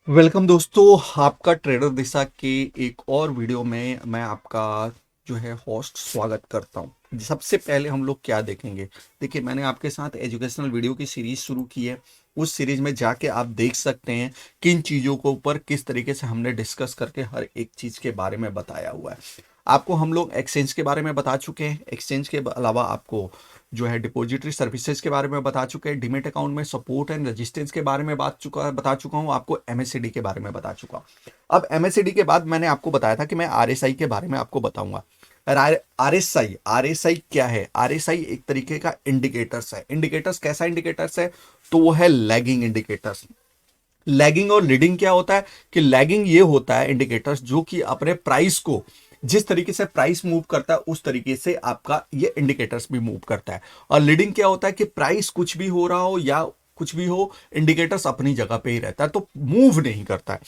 Welcome दोस्तों, आपका trader दिशा के एक और वीडियो में मैं आपका जो है होस्ट स्वागत करता हूं। सबसे पहले हम लोग क्या देखेंगे। देखिए, मैंने आपके साथ एजुकेशनल वीडियो की सीरीज शुरू की है। उस सीरीज में जाके आप देख सकते हैं किन चीज़ों के ऊपर किस तरीके से हमने डिस्कस करके हर एक चीज़ के बारे में बताया हुआ है। आपको हम लोग एक्सचेंज के बारे में बता चुके हैं। एक्सचेंज के अलावा आपको जो है डिपॉजिटरी सर्विसेज के बारे में बता चुके हैं। डीमेट अकाउंट में सपोर्ट एंड रेजिस्टेंस के बारे में बता चुका हूं। आपको एमएससीडी के बारे में बता चुका हूं। अब एमएससीडी के बाद मैंने आपको बताया था कि मैं आरएसआई के बारे में आपको बताऊंगा। आरएसआई आरएसआई क्या है? आरएसआई एक तरीके का इंडिकेटर्स है। इंडिकेटर्स कैसा इंडिकेटर्स है? तो वो है लैगिंग इंडिकेटर्स। लैगिंग और लीडिंग क्या होता है कि लैगिंग ये होता है इंडिकेटर्स जो कि अपने प्राइस को, जिस तरीके से प्राइस मूव करता है उस तरीके से आपका ये इंडिकेटर्स भी मूव करता है। और लीडिंग क्या होता है कि प्राइस कुछ भी हो रहा हो या कुछ भी हो, इंडिकेटर्स अपनी जगह पे ही रहता है, तो मूव नहीं करता है।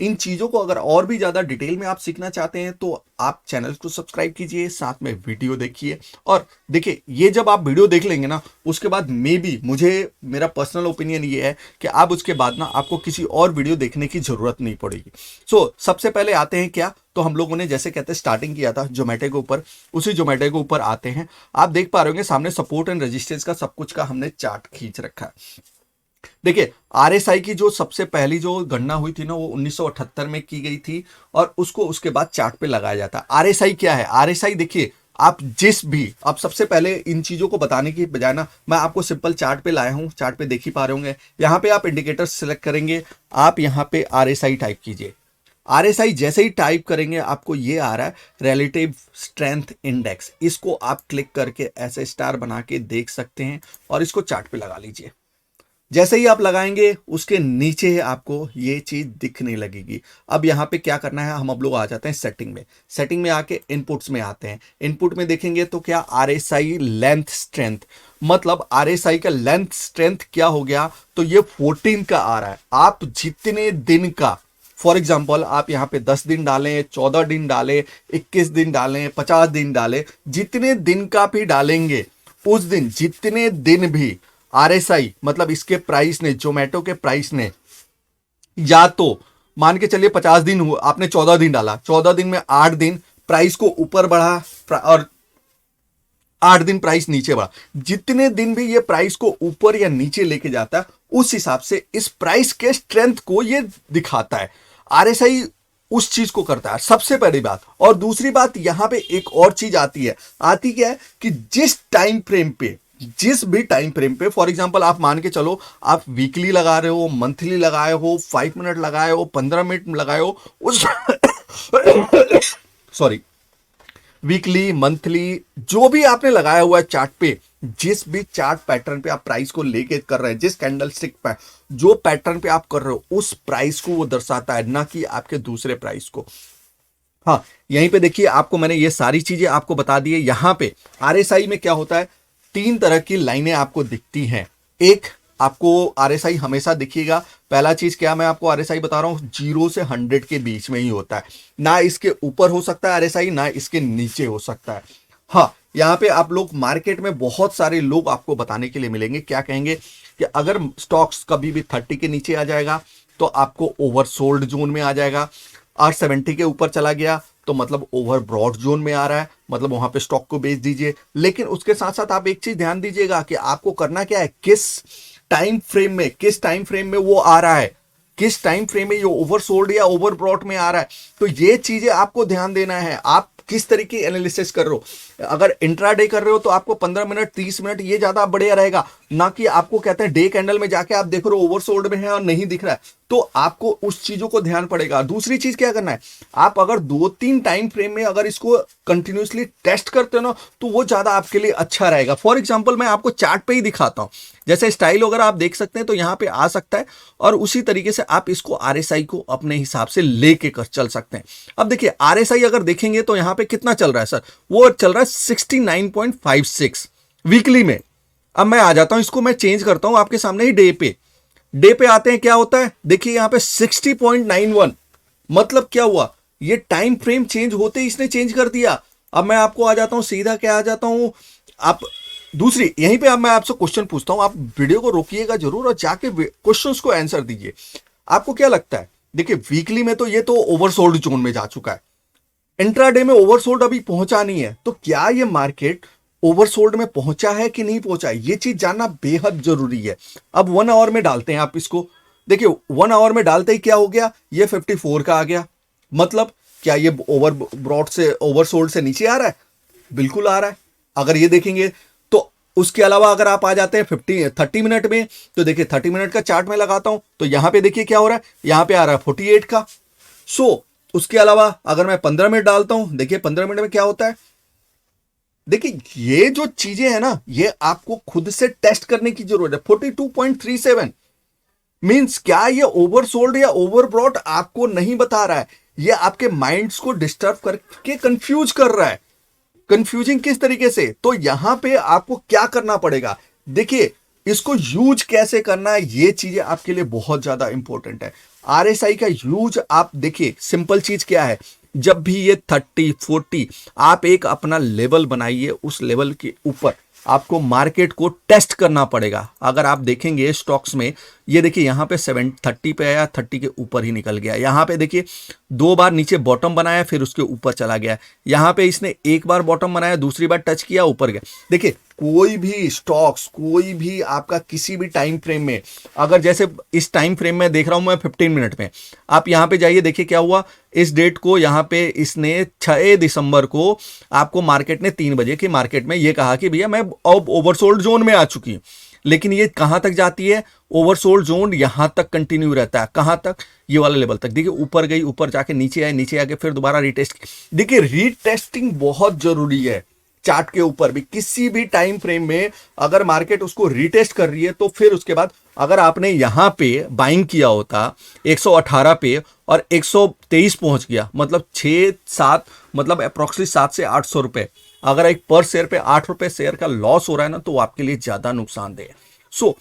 इन चीजों को अगर और भी ज्यादा डिटेल में आप सीखना चाहते हैं तो आप चैनल को सब्सक्राइब कीजिए, साथ में वीडियो देखिए। और देखिए, ये जब आप वीडियो देख लेंगे ना, उसके बाद मुझे मेरा पर्सनल ओपिनियन ये है कि आप उसके बाद ना आपको किसी और वीडियो देखने की जरूरत नहीं पड़ेगी। सबसे पहले आते हैं क्या, तो हम लोगों ने जैसे कहते हैं स्टार्टिंग किया था जोमेटो के ऊपर, उसी जोमेटो के ऊपर आते हैं। आप देख पा रहे होंगे सामने सपोर्ट एंड रेजिस्टेंस का सब कुछ का हमने चार्ट खींच रखा है। देखिए, आरएसआई की जो सबसे पहली जो गणना हुई थी ना, वो 1978 में की गई थी और उसको उसके बाद चार्ट पे लगाया जाता है। आरएसआई क्या है? आरएसआई देखिए, आप सबसे पहले इन चीजों को बताने की बजाय ना, मैं आपको सिंपल चार्ट पे लाया हूं। चार्ट पे देख ही पा रहे होंगे। यहाँ पे आप इंडिकेटर सिलेक्ट करेंगे, आप यहाँ पे आरएसआई टाइप कीजिए। आरएसआई जैसे ही टाइप करेंगे आपको ये आ रहा है रिलेटिव स्ट्रेंथ इंडेक्स। इसको आप क्लिक करके ऐसे स्टार बना के देख सकते हैं और इसको चार्ट पे लगा लीजिए। जैसे ही आप लगाएंगे उसके नीचे आपको ये चीज दिखने लगेगी। अब यहाँ पे क्या करना है, हम अब लोग आ जाते हैं सेटिंग में। सेटिंग में आके इनपुट्स में आते हैं। इनपुट में देखेंगे तो क्या आरएसआई लेंथ स्ट्रेंथ, मतलब आरएसआई का लेंथ स्ट्रेंथ क्या हो गया, तो ये 14 का आ रहा है। आप जितने दिन का, फॉर एग्जाम्पल आप यहाँ पे 10 दिन डालें, 14 दिन डालें, 21 दिन डालें, 50 दिन डालें, जितने दिन का भी डालेंगे उस दिन जितने दिन भी आरएसआई, मतलब इसके प्राइस ने, जोमेटो के प्राइस ने, या तो मान के चलिए 50 दिन हुआ, आपने 14 दिन डाला, 14 दिन में 8 दिन प्राइस को ऊपर बढ़ा और 8 दिन प्राइस नीचे बढ़ा। जितने दिन भी ये प्राइस को ऊपर या नीचे लेके जाता है उस हिसाब से इस प्राइस के स्ट्रेंथ को ये दिखाता है। आरएसआई उस चीज को करता है, सबसे पहली बात। और दूसरी बात, यहां पे एक और चीज आती है। आती क्या है कि जिस भी टाइम फ्रेम पे, फॉर एग्जांपल आप मान के चलो आप वीकली लगा रहे हो, मंथली लगाए हो, 5 मिनट लगाए हो, 15 मिनट लगाए हो, उस सॉरी, वीकली मंथली जो भी आपने लगाया हुआ है चार्ट पे, जिस भी चार्ट पैटर्न पे आप प्राइस को लेके कर रहे हैं, जिस कैंडल स्टिक पे जो पैटर्न पे आप कर रहे हो, उस प्राइस को वो दर्शाता है, ना कि आपके दूसरे प्राइस को। हाँ, यहीं पे देखिए, आपको मैंने ये सारी चीजें आपको बता दी है। यहां पे आरएसआई में क्या होता है, 3 तरह की लाइनें आपको दिखती हैं। एक, आपको आरएसआई हमेशा दिखिएगा, पहला चीज क्या मैं आपको आरएसआई बता रहा हूं, 0 से 100 के बीच में ही होता है। ना इसके ऊपर हो सकता है आरएसआई, ना इसके नीचे हो सकता है। हाँ, यहाँ पे आप लोग मार्केट में बहुत सारे लोग आपको बताने के लिए मिलेंगे, क्या कहेंगे कि अगर स्टॉक्स कभी भी 30 के नीचे आ जाएगा तो आपको ओवरसोल्ड जोन में आ जाएगा, और 70 के ऊपर चला गया तो मतलब ओवर ब्रॉड जोन में आ रहा है, मतलब वहां पे स्टॉक को बेच दीजिए। लेकिन उसके साथ साथ आप एक चीज ध्यान दीजिएगा कि आपको करना क्या है, किस टाइम फ्रेम में वो आ रहा है, किस टाइम फ्रेम में ये ओवरसोल्ड या ओवर ब्रॉड में आ रहा है। तो ये चीजें आपको ध्यान देना है। आप किस तरीके एनालिसिस कर रहे हो, अगर इंट्राडे कर रहे हो तो आपको 15 मिनट 30 मिनट ये ज्यादा बढ़िया रहेगा, ना कि आपको कहते हैं डे कैंडल में जाके आप देख रहे हो ओवरसोल्ड में है और नहीं दिख रहा है, तो आपको उस चीजों को ध्यान पड़ेगा। दूसरी चीज क्या करना है, आप अगर 2-3 टाइम फ्रेम में अगर इसको कंटिन्यूसली टेस्ट करते हो ना, तो वो ज्यादा आपके लिए अच्छा रहेगा। फॉर एग्जाम्पल मैं आपको चार्ट पे ही दिखाता हूं, जैसे स्टाइल वगैरह आप देख सकते हैं तो यहां पे आ सकता है, और उसी तरीके से आप इसको आरएसआई को अपने हिसाब से लेके कर चल सकते हैं। अब देखिए, आरएसआई अगर देखेंगे तो यहां पे कितना चल रहा है सर, वो चल रहा है 69.56 वीकली में। अब मैं आ जाता हूं, इसको मैं चेंज करता हूं आपके सामने ही डे पे आते हैं, क्या होता है देखिए यहां पे 60.91, मतलब क्या हुआ, ये टाइम फ्रेम चेंज होते ही इसने चेंज कर दिया। अब मैं आपको आ जाता हूं सीधा, क्या आ जाता हूं, आप दूसरी यहीं पे, अब मैं आपसे क्वेश्चन पूछता हूं, आप वीडियो को रोकिएगा जरूर और जाके क्वेश्चंस को आंसर दीजिए। आपको क्या लगता है? देखिए वीकली में तो ये तो ओवरसोल्ड जोन में जा चुका है, इंट्राडे में ओवरसोल्ड अभी पहुंचा नहीं है, तो क्या ये मार्केट ओवरसोल्ड में पहुंचा है कि नहीं पहुंचा है, ये चीज जानना बेहद जरूरी है। अब 1 आवर में डालते हैं आप इसको, देखिए 1 आवर में डालते ही क्या हो गया, ये 54 का आ गया। मतलब क्या ये ओवर ब्रॉड से ओवरसोल्ड से नीचे आ रहा है? बिल्कुल आ रहा है। अगर ये देखेंगे तो उसके अलावा अगर आप आ जाते हैं 30 मिनट में, तो देखिए 30 मिनट का चार्ट में लगाता हूं तो यहां पे देखिए क्या हो रहा है, यहां पे आ रहा है 48 का। सो उसके अलावा अगर मैं 15 मिनट डालता हूं, देखिए 15 मिनट में क्या होता है। देखिए ये जो चीजें हैं ना, ये आपको खुद से टेस्ट करने की जरूरत है। 42.37 मींस क्या ये ओवरसोल्ड या ओवरब्रॉट आपको नहीं बता रहा है, ये आपके माइंड्स को डिस्टर्ब करके कंफ्यूज कर रहा है। कंफ्यूजिंग किस तरीके से? तो यहां पे आपको क्या करना पड़ेगा, देखिए इसको यूज कैसे करना है, ये चीजें आपके लिए बहुत ज्यादा इंपॉर्टेंट है। आरएसआई का यूज आप देखिए, सिंपल चीज क्या है, जब भी ये 30 40 आप एक अपना लेवल बनाइए, उस लेवल के ऊपर आपको मार्केट को टेस्ट करना पड़ेगा। अगर आप देखेंगे स्टॉक्स में, ये देखिए यहां पे 730 पे आया, 30 के ऊपर ही निकल गया। यहां पे देखिए 2 बार नीचे बॉटम बनाया, फिर उसके ऊपर चला गया। यहां पे इसने 1 बार बॉटम बनाया, दूसरी बार टच किया, ऊपर गया। देखिए कोई भी स्टॉक्स, कोई भी आपका किसी भी टाइम फ्रेम में, अगर जैसे इस टाइम फ्रेम में देख रहा हूं मैं 15 मिनट में, आप यहां पे जाइए, देखिए क्या हुआ। इस डेट को यहां पे इसने 6 दिसंबर को आपको मार्केट ने 3 बजे की मार्केट में ये कहा कि भैया मैं अब ओवरसोल्ड जोन में आ चुकी हूं। लेकिन ये कहां तक जाती है, ओवरसोल्ड जोन यहां तक कंटिन्यू रहता है। कहां तक? ये वाला लेवल तक। देखिए ऊपर गई, ऊपर जाके नीचे आए, नीचे आके फिर दोबारा रिटेस्ट। देखिए रीटेस्टिंग बहुत जरूरी है। चार्ट के ऊपर भी किसी भी टाइम फ्रेम में अगर मार्केट उसको रिटेस्ट कर रही है, तो फिर उसके बाद अगर आपने यहां पे बाइंग किया होता 118 पे और 123 पहुंच गया, मतलब 6-7, मतलब अप्रोक्सीमेटली 700 से 800 रुपए, अगर एक पर शेयर पे 8 रुपए शेयर का लॉस हो रहा है ना, तो आपके लिए ज्यादा नुकसानदेह है। सो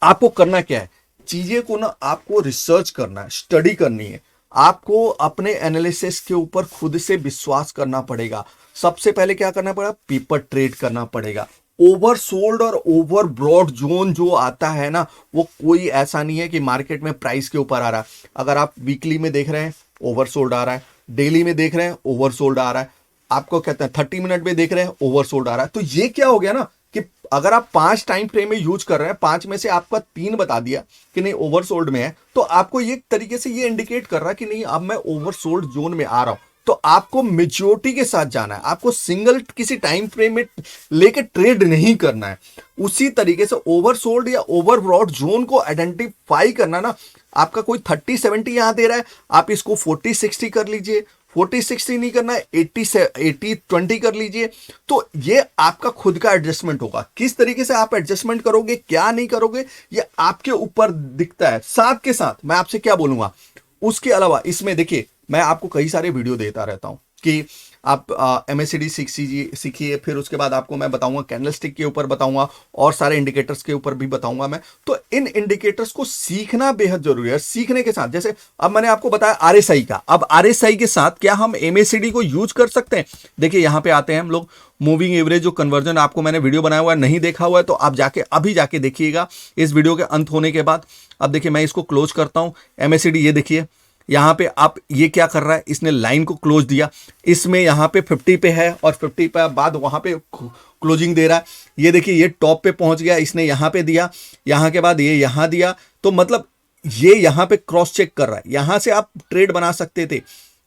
आपको करना क्या है, चीजें को ना आपको रिसर्च करना है, स्टडी करनी है। आपको अपने एनालिसिस के ऊपर खुद से विश्वास करना पड़ेगा। सबसे पहले क्या करना पड़ेगा, पेपर ट्रेड करना पड़ेगा। ओवरसोल्ड और ओवर ब्रॉड जोन जो आता है ना, वो कोई ऐसा नहीं है कि मार्केट में प्राइस के ऊपर आ रहा है। अगर आप वीकली में देख रहे हैं ओवरसोल्ड आ रहा है, डेली में देख रहे हैं ओवरसोल्ड आ रहा है, आपको कहते हैं 30 मिनट में देख रहे हैं ओवरसोल्ड आ रहा है। तो ये क्या हो गया ना कि अगर आप 5 टाइम फ्रेम में यूज कर रहे हैं, 5 में से आपका 3 बता दिया कि नहीं ओवरसोल्ड में है, तो आपको ये तरीके से ये इंडिकेट कर रहा है कि नहीं अब मैं ओवरसोल्ड जोन में आ रहा हूं। तो आपको मेच्योरिटी के साथ जाना है, आपको सिंगल किसी टाइम फ्रेम में लेके ट्रेड नहीं करना है। उसी तरीके से ओवरसोल्ड या ओवरब्रॉड जोन को आइडेंटिफाई करना ना, आपका कोई 30-70 यहां दे रहा है, आप इसको 40-60 कर लीजिए। 40-60 नहीं करना है, 80-20 कर लीजिए। तो ये आपका खुद का एडजस्टमेंट होगा। किस तरीके से आप एडजस्टमेंट करोगे, क्या नहीं करोगे, ये आपके ऊपर दिखता है। साथ के साथ मैं आपसे क्या बोलूंगा, उसके अलावा इसमें देखिए मैं आपको कई सारे वीडियो देता रहता हूं कि आप MACD सीखिए, फिर उसके बाद आपको मैं बताऊंगा कैंडलस्टिक के ऊपर बताऊंगा, और सारे इंडिकेटर्स के ऊपर भी बताऊंगा मैं। तो इन इंडिकेटर्स को सीखना बेहद जरूरी है। सीखने के साथ, जैसे अब मैंने आपको बताया आरएसआई का, अब आरएसआई के साथ क्या हम MACD को यूज कर सकते हैं? देखिए यहां पे आते हैं हम लोग, मूविंग एवरेज जो कन्वर्जन आपको मैंने वीडियो बनाया हुआ है, नहीं देखा हुआ है तो आप जाके अभी जाके देखिएगा इस वीडियो के अंत होने के बाद। अब देखिए मैं इसको क्लोज करता हूं, MACD ये देखिए यहां पे आप, ये क्या कर रहा है, इसने लाइन को क्लोज दिया, इसमें यहां पे 50 पे है और 50 पे बाद वहां पे क्लोजिंग दे रहा है। ये देखिए ये टॉप पे पहुंच गया, इसने यहां पे दिया, यहां के बाद ये यहां दिया, तो मतलब ये यहां पे क्रॉस चेक कर रहा है। यहां से आप ट्रेड बना सकते थे,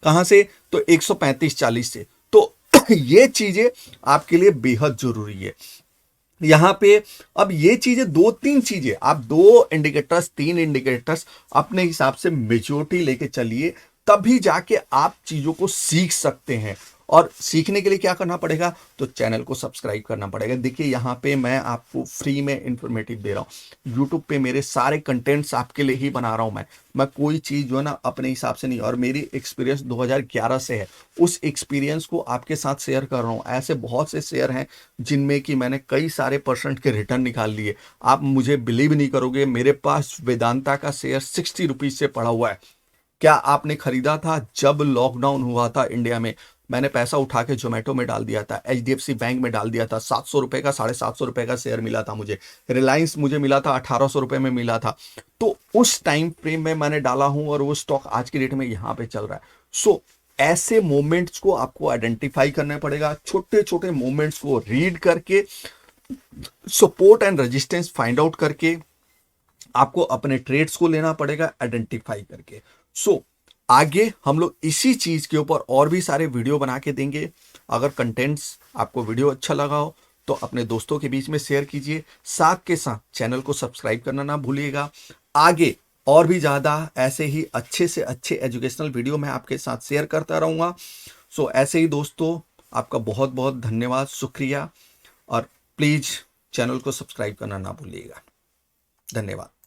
कहां से, तो 135-40 से। तो ये चीजें आपके लिए बेहद जरूरी है। यहां पे अब ये चीजें 2-3 चीजें, आप 2 इंडिकेटर्स 3 इंडिकेटर्स अपने हिसाब से मेच्योरिटी लेके चलिए, तभी जाके आप चीजों को सीख सकते हैं। और सीखने के लिए क्या करना पड़ेगा, तो चैनल को सब्सक्राइब करना पड़ेगा। देखिए यहाँ पे मैं आपको फ्री में इंफॉर्मेटिव दे रहा हूँ, यूट्यूब पे मेरे सारे कंटेंट्स आपके लिए ही बना रहा हूँ मैं कोई चीज़ जो है ना अपने हिसाब से नहीं, और मेरी एक्सपीरियंस 2011 से है, उस एक्सपीरियंस को आपके साथ शेयर कर रहा हूँ। ऐसे बहुत से शेयर हैं जिनमें कि मैंने कई सारे % के रिटर्न निकाल लिए। आप मुझे बिलीव नहीं करोगे, मेरे पास वेदांता का शेयर 60 रुपीज़ से पड़ा हुआ है। क्या आपने खरीदा था जब लॉकडाउन हुआ था इंडिया में? मैंने पैसा उठा के जोमेटो में डाल दिया था, एचडीएफसी बैंक में डाल दिया था, 700 रुपए का, 750 रुपए का शेयर मिला था मुझे, रिलायंस मुझे मिला था 1800 रुपए में मिला था। तो उस टाइम फ्रेम में मैंने डाला हूं और वो स्टॉक आज की डेट में यहाँ पे चल रहा है। सो ऐसे मोमेंट्स को आपको आइडेंटिफाई करना पड़ेगा, छोटे छोटे मोमेंट्स को रीड करके, support and resistance find out करके आपको अपने ट्रेड्स को लेना पड़ेगा आइडेंटिफाई करके। सो आगे हम लोग इसी चीज के ऊपर और भी सारे वीडियो बना के देंगे। अगर कंटेंट्स आपको वीडियो अच्छा लगा हो तो अपने दोस्तों के बीच में शेयर कीजिए, साथ के साथ चैनल को सब्सक्राइब करना ना भूलिएगा। आगे और भी ज़्यादा ऐसे ही अच्छे से अच्छे एजुकेशनल वीडियो मैं आपके साथ शेयर करता रहूँगा। सो ऐसे ही दोस्तों, आपका बहुत बहुत धन्यवाद, शुक्रिया, और प्लीज़ चैनल को सब्सक्राइब करना ना भूलिएगा। धन्यवाद।